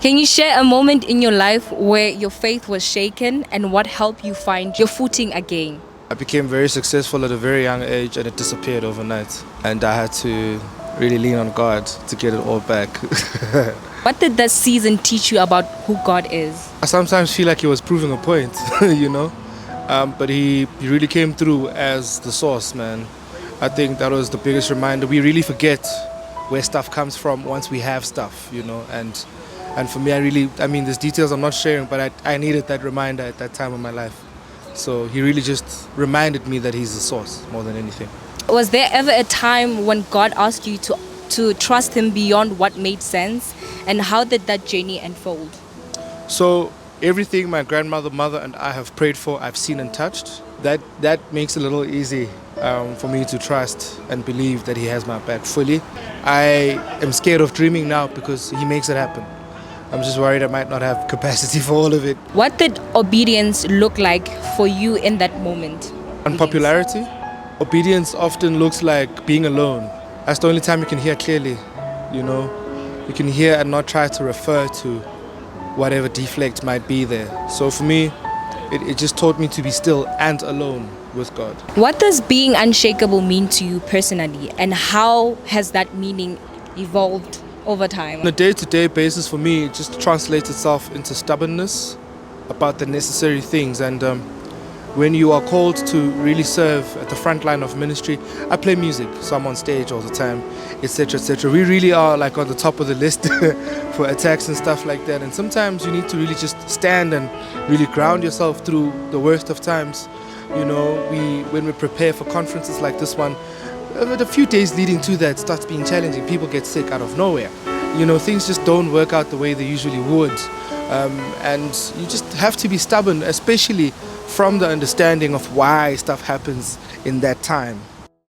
Can you share a moment in your life where your faith was shaken and what helped you find your footing again? I became very successful at a very young age and it disappeared overnight. And I had to really lean on God to get it all back. What did that season teach you about who God is? I sometimes feel like he was proving a point, you know. But he really came through as the source, man. I think that was the biggest reminder. We really forget where stuff comes from once we have stuff, you know. And for me, I mean, there's details I'm not sharing, but I needed that reminder at that time of my life. So he really just reminded me that he's the source more than anything. Was there ever a time when God asked you to trust him beyond what made sense? And how did that journey unfold? So everything my grandmother, mother, and I have prayed for, I've seen and touched. That makes it a little easy for me to trust and believe that he has my back fully. I am scared of dreaming now because he makes it happen. I'm just worried I might not have capacity for all of it. What did obedience look like for you in that moment? Unpopularity? Obedience often looks like being alone. That's the only time you can hear clearly, you know. You can hear and not try to refer to whatever deflect might be there. So for me, it just taught me to be still and alone with God. What does being unshakable mean to you personally, and how has that meaning evolved over time? On a day-to-day basis, for me, it just translates itself into stubbornness about the necessary things. And when you are called to really serve at the front line of ministry, I play music, so I'm on stage all the time, etc., etc. We really are like on the top of the list for attacks and stuff like that. And sometimes you need to really just stand and really ground yourself through the worst of times. You know, when we prepare for conferences like this one, but a few days leading to that starts being challenging. People get sick out of nowhere. You know, things just don't work out the way they usually would. And you just have to be stubborn, especially from the understanding of why stuff happens in that time.